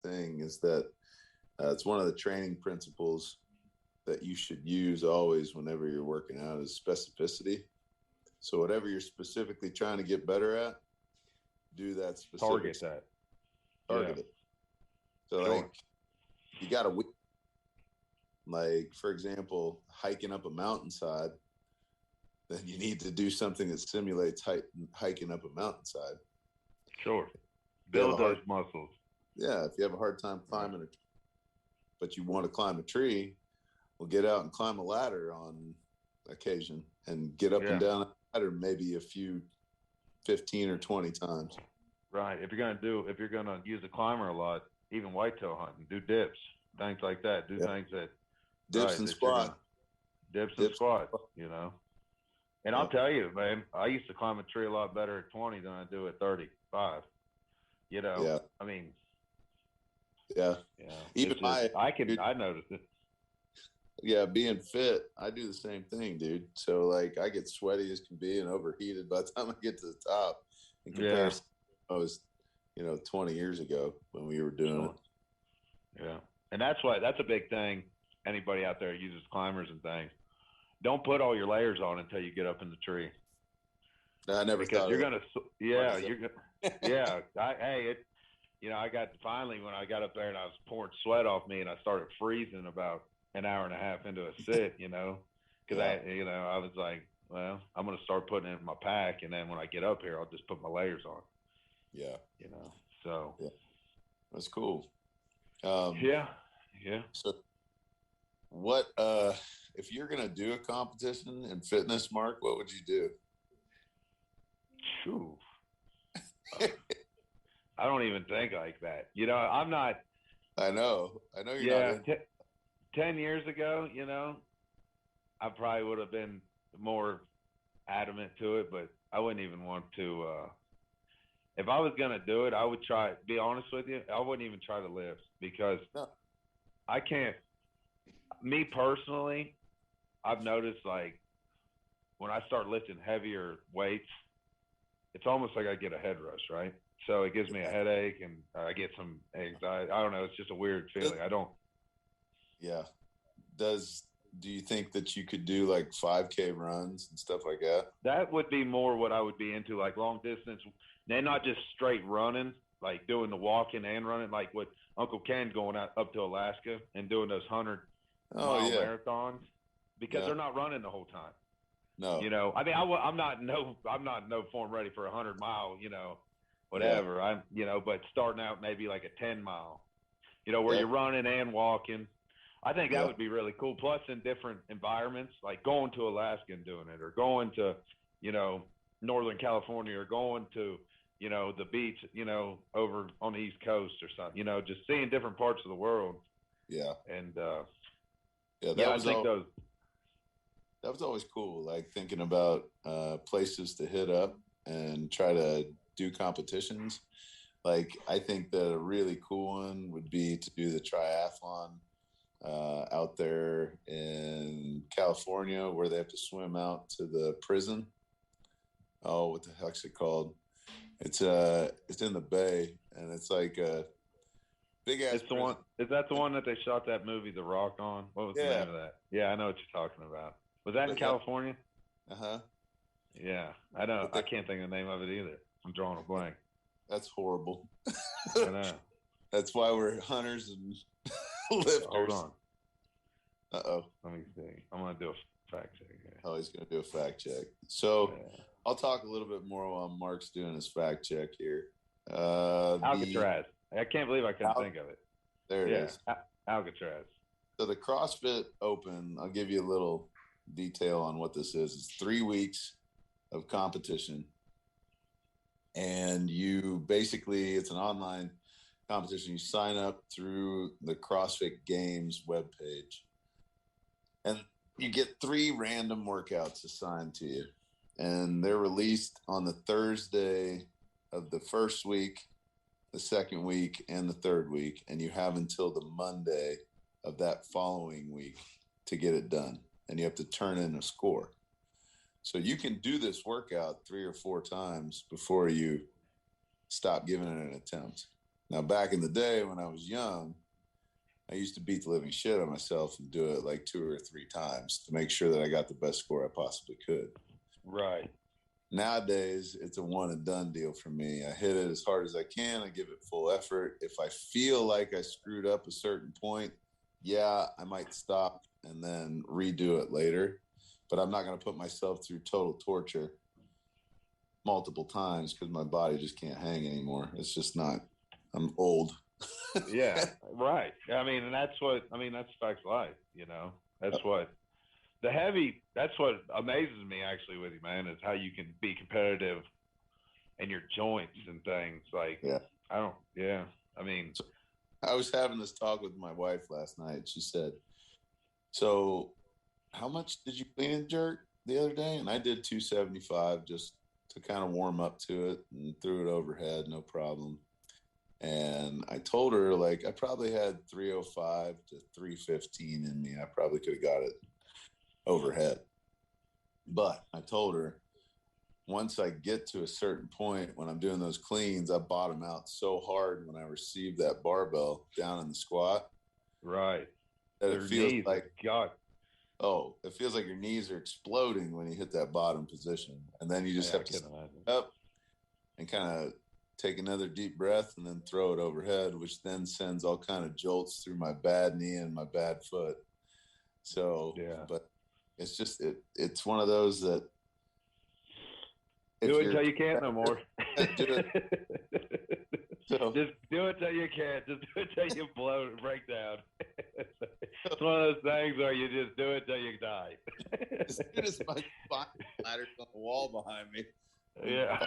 thing is that it's one of the training principles that you should use always whenever you're working out is specificity. So whatever you're specifically trying to get better at, do that specific Target that. target Yeah. it. So Sure. like you got to like for example, hiking up a mountainside, then you need to do something that simulates hiking up a mountainside. Sure. If you have Build a hard those muscles. yeah, if you have a hard time Right. climbing but you want to climb a tree, well, get out and climb a ladder on occasion and get up and Yeah. down a ladder maybe a few 15 or 20 times. Right. If you're gonna use a climber a lot, even whitetail hunting, do dips, things like that. Do Yeah. things that Dips right and that you're squat. gonna dips and Dips. squats. You know. And Yeah. I'll tell you, man, I used to climb a tree a lot better at 20 than I do at 35. You know, Yeah. I mean, Yeah. Even it's just dude, I noticed it. yeah, being fit, I do the same thing, dude. So like I get sweaty as can be and overheated by the time I get to the top in Yeah, comparison I was, 20 years ago when we were doing it. sure. Yeah, and that's a big thing. Anybody out there uses climbers and things. Don't put all your layers on until you get up in the tree I never because thought of you're that. gonna, Smart yeah, as that. you're gonna, yeah. I got finally when I got up there and I was pouring sweat off me and I started freezing about an hour and a half into a sit, because Yeah. I was like, well, I'm gonna start putting it in my pack, and then when I get up here, I'll just put my layers on, Yeah. So Yeah. That's cool. Um, yeah, yeah. so what if you're gonna do a competition in fitness, Mark, what would you do? Phew. I don't even think like that. I'm not. I know. I know you're not Yeah, in. 10 years ago, I probably would have been more adamant to it, but I wouldn't even want to. If I was gonna do it, I would try. Be honest with you, I wouldn't even try to lift because No. I can't. Me personally, I've noticed like when I start lifting heavier weights, it's almost like I get a head rush, right? So it gives me a headache and I get some anxiety. I don't know. It's just a weird feeling. I don't. Yeah. Does do you think that you could do like 5K runs and stuff like that? That would be more what I would be into, like long distance. And not just straight running, like doing the walking and running, like what Uncle Ken going out up to Alaska and doing those 100 Oh mile yeah. marathons because Yeah. they're not running the whole time. No. I mean, I'm not in no form ready for 100 mile, Yeah. whatever. But starting out maybe like a 10 mile, where Yeah. you're running and walking. I think that Yeah. would be really cool. Plus, in different environments, like going to Alaska and doing it, or going to, you know, Northern California, or going to, the beach, over on the East Coast or something. Just seeing different parts of the world. Yeah. And Yeah. yeah, I think those. That was always cool. Like thinking about places to hit up and try to do competitions. Like I think that a really cool one would be to do the triathlon out there in California, where they have to swim out to the prison. Oh, what the heck's it called? It's in the bay, and it's like a big ass It's the one. prison. Is that the one that they shot that movie The Rock on? What was the Yeah, name of that? Yeah, I know what you're talking about. Was that in but yeah, California? uh-huh. Yeah, I don't. But I can't think of the name of it either. I'm drawing a blank. that's horrible. I know. That's why we're hunters and Hold lifters. on. Uh-oh. Let me see. I'm gonna do a fact check here. Oh, he's going to do a fact check. So Yeah. I'll talk a little bit more while Mark's doing his fact check here. The Alcatraz. I can't believe I couldn't think of it. There it Yeah, is. Alcatraz. So the CrossFit Open, I'll give you a little detail on what this is. It's 3 weeks of competition. And you basically, it's an online competition. You sign up through the CrossFit Games webpage. And you get 3 random workouts assigned to you. And they're released on the Thursday of the first week, the second week, and the third week. And you have until the Monday of that following week to get it done. And you have to turn in a score. So you can do this workout 3 or 4 times before you stop giving it an attempt. Now, back in the day when I was young, I used to beat the living shit out of myself and do it like 2 or 3 times to make sure that I got the best score I possibly could. Right. Nowadays, it's a one and done deal for me. I hit it as hard as I can. I give it full effort. If I feel like I screwed up a certain point, yeah, I might stop and then redo it later. But I'm not going to put myself through total torture multiple times because my body just can't hang anymore. It's just not. I'm old. Yeah, right. I mean, and that's facts of life, you know. That's what amazes me actually with you, man, is how you can be competitive in your joints and things. Like, yeah. I mean, I was having this talk with my wife last night. She said, so how much did you clean and jerk the other day? And I did 275 just to kind of warm up to it and threw it overhead, no problem. And I told her, like, I probably had 305 to 315 in me. I probably could have got it overhead. But I told her, once I get to a certain point when I'm doing those cleans, I bottom out so hard when I receive that barbell down in the squat. Right. That it feels like, God. Oh, it feels like your knees are exploding when you hit that bottom position. And then you just have to stand up and kind of take another deep breath and then throw it overhead, which then sends all kind of jolts through my bad knee and my bad foot. So, but it's just, it's one of those that. Do it until you can't no more. Do it. So, just do it till you can't. Just do it till you break down. It's one of those things where you just do it till you die. As soon as my spine splatters on the wall behind me. Yeah.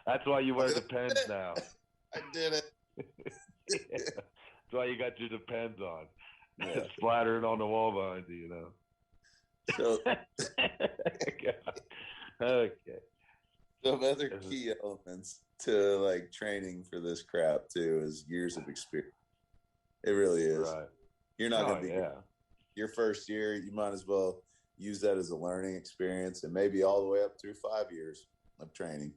That's why you wear Depends now. I did it. Yeah. That's why you got your Depends on. Yeah. Splattered on the wall behind you, you know. So, okay. Some other key elements to like training for this crap too is years of experience. It really is. Right. You're not going to be your first year. You might as well use that as a learning experience, and maybe all the way up through 5 years of training.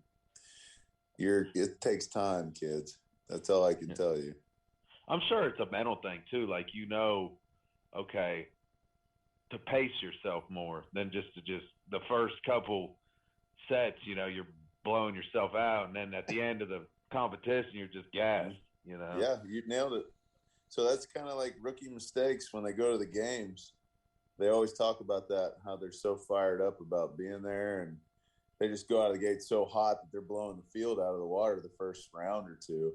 It takes time, kids. That's all I can tell you. I'm sure it's a mental thing too. Like, you know, okay, to pace yourself more than just the first couple sets, you know, you're blowing yourself out, and then at the end of the competition you're just gassed, you know. Yeah, you nailed it. So that's kind of like rookie mistakes when they go to the games. They always talk about that, how they're so fired up about being there, and they just go out of the gate so hot that they're blowing the field out of the water the first round or two.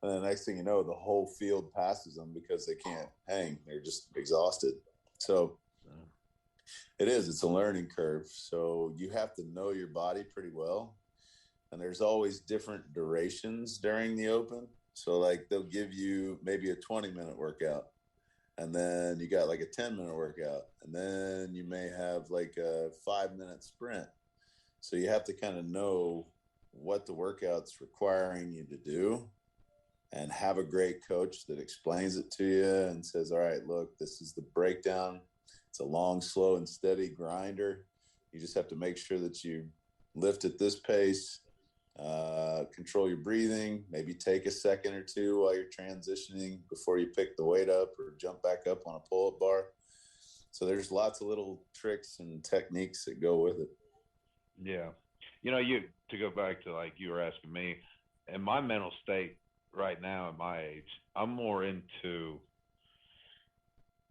And the next thing you know, the whole field passes them because they can't hang. They're just exhausted. So it's a learning curve. So you have to know your body pretty well. And there's always different durations during the open. So like they'll give you maybe a 20-minute workout, and then you got like a 10-minute workout, and then you may have like a 5-minute sprint. So you have to kind of know what the workout's requiring you to do, and have a great coach that explains it to you and says, all right, look, this is the breakdown. It's a long, slow, and steady grinder. You just have to make sure that you lift at this pace, control your breathing, maybe take a second or two while you're transitioning before you pick the weight up or jump back up on a pull-up bar. So there's lots of little tricks and techniques that go with it. Yeah. You know, to go back to like you were asking me, in my mental state right now at my age, I'm more into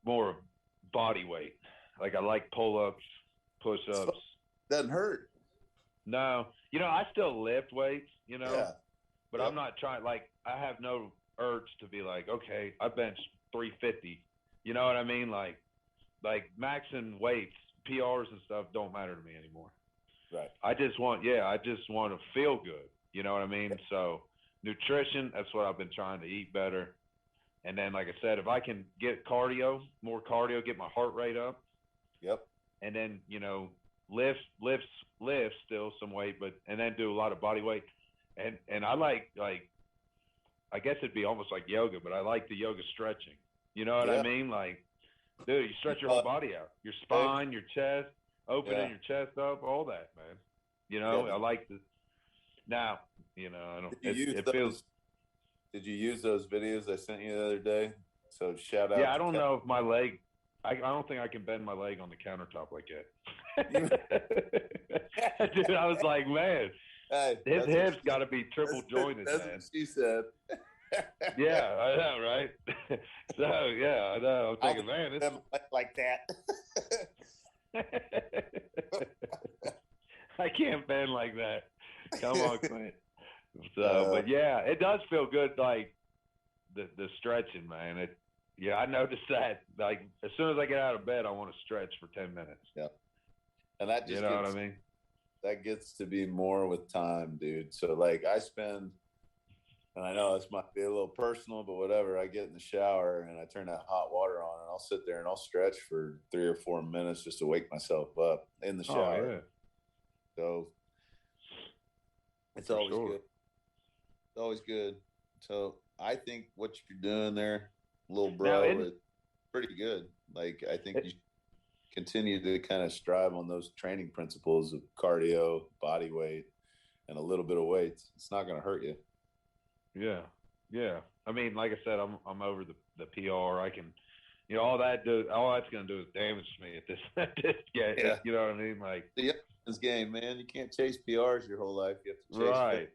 more body weight. Like I like pull-ups, push-ups. Doesn't hurt. No. You know, I still lift weights, you know, but Yep. I'm not trying, like, I have no urge to be like, okay, I bench 350. You know what I mean? Like maxing weights, PRs and stuff don't matter to me anymore. Right. I just want to feel good. You know what I mean? Yep. So nutrition, that's what I've been trying to eat better. And then, like I said, if I can get more cardio, get my heart rate up. Yep. And then, you know, lift still some weight, and then do a lot of body weight. And I like, I guess it'd be almost like yoga, but I like the yoga stretching. You know what I mean? Like, dude, you stretch your whole body out, your spine, your chest, opening your chest up, all that, man. You know, I like the, now, you know, I don't, it feels. Did you use those videos I sent you the other day? So shout out. Yeah, I don't know if my leg. I don't think I can bend my leg on the countertop like that. Dude, I was like, man, his hips got to be triple jointed, that's man. What she said. Yeah, I know, right? So yeah, I know. I'm thinking, man, it's like that. I can't bend like that. Come on, Clint. So, but yeah, it does feel good, like the stretching, man. Yeah, I noticed that. Like as soon as I get out of bed, I want to stretch for 10 minutes. Yeah, and that just what I mean. That gets to be more with time, dude. So like I spend, and I know this might be a little personal, but whatever. I get in the shower and I turn that hot water on, and I'll sit there and I'll stretch for 3 or 4 minutes just to wake myself up in the shower. Oh, yeah. So it's always good. It's always good. So I think what you're doing there, little bro, is pretty good. Like I think you continue to kind of strive on those training principles of cardio, body weight, and a little bit of weights. It's not going to hurt you. Yeah. I mean, like I said, I'm over the PR. I can, all that's going to do is damage me at this game. Yeah. You know what I mean? Like this game, man. You can't chase PRs your whole life. You have to chase right.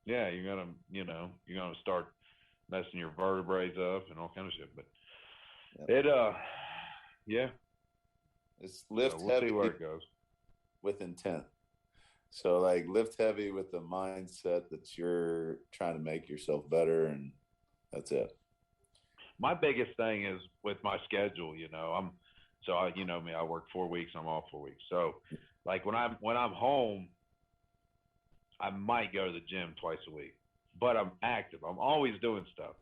Yeah, you're gonna start messing your vertebrae up and all kind of shit. But it's lift we'll heavy see where it goes with intent. So like lift heavy with the mindset that you're trying to make yourself better, and that's it. My biggest thing is with my schedule. You know me. I work 4 weeks. I'm off 4 weeks. So like when I'm home, I might go to the gym twice a week, but I'm active. I'm always doing stuff.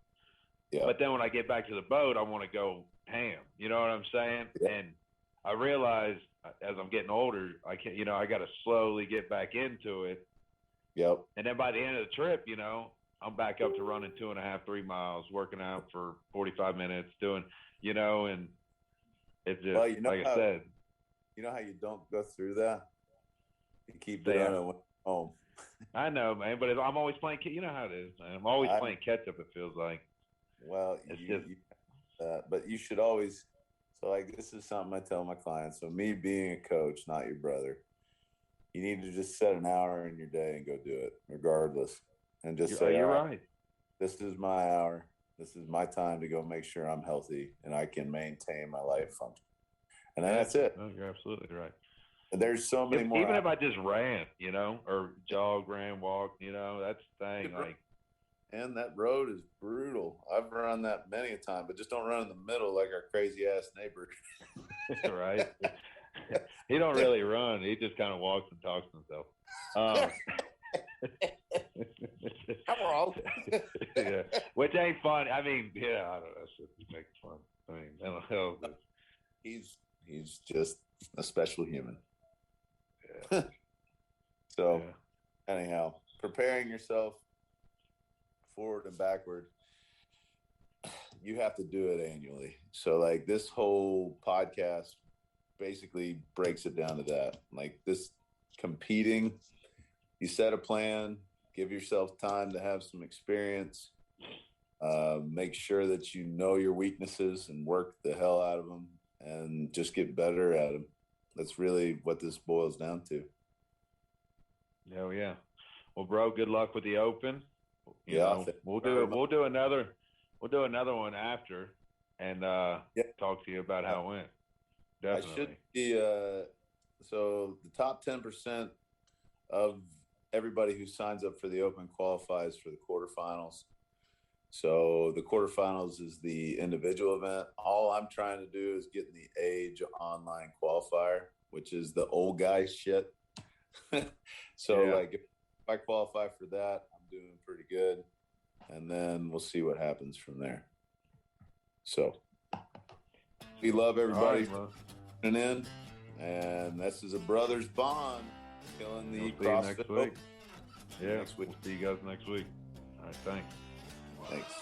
Yeah. But then when I get back to the boat, I want to go ham. You know what I'm saying? Yeah. And I realize as I'm getting older, I can't. I got to slowly get back into it. Yep. And then by the end of the trip, I'm back up to running 2.5, 3 miles, working out for 45 minutes, doing, and it's just like I said. You know how you don't go through that? You keep doing it when you're home. I know, man, but I'm always playing. You know how it is, man. I'm always playing catch up. It feels like. Well, but you should always. So, like, this is something I tell my clients. So, me being a coach, not your brother, you need to just set an hour in your day and go do it, regardless, and just say, "You're right. This is my hour. This is my time to go make sure I'm healthy and I can maintain my life function." And then that's it. Oh, you're absolutely right. There's so many more. Even if I just ran, or jog, ran, walk, that's the thing. Like, and that road is brutal. I've run that many a time, but just don't run in the middle like our crazy ass neighbor. Right. He don't really run. He just kind of walks and talks to himself. I'm wrong. Yeah, which ain't fun. I mean, I don't know. It makes fun. I mean, hell, he's just a special human. Yeah. So, anyhow, preparing yourself forward and backward, you have to do it annually. So, like, this whole podcast basically breaks it down to that. Like, this competing, you set a plan, give yourself time to have some experience, make sure that you know your weaknesses and work the hell out of them and just get better at them. That's really what this boils down to. Oh yeah. Well, bro, good luck with the Open. We'll do another one after and talk to you about how it went. Definitely. I should be so the top 10% of everybody who signs up for the Open qualifies for the quarterfinals. So the quarterfinals is the individual event. All I'm trying to do is get in the age online qualifier, which is the old guy shit. Like if I qualify for that, I'm doing pretty good. And then we'll see what happens from there. So we love everybody tuning in. And this is a brother's bond killing the CrossFit next week. Yeah, next week. We'll see you guys next week. All right, thanks. Thanks.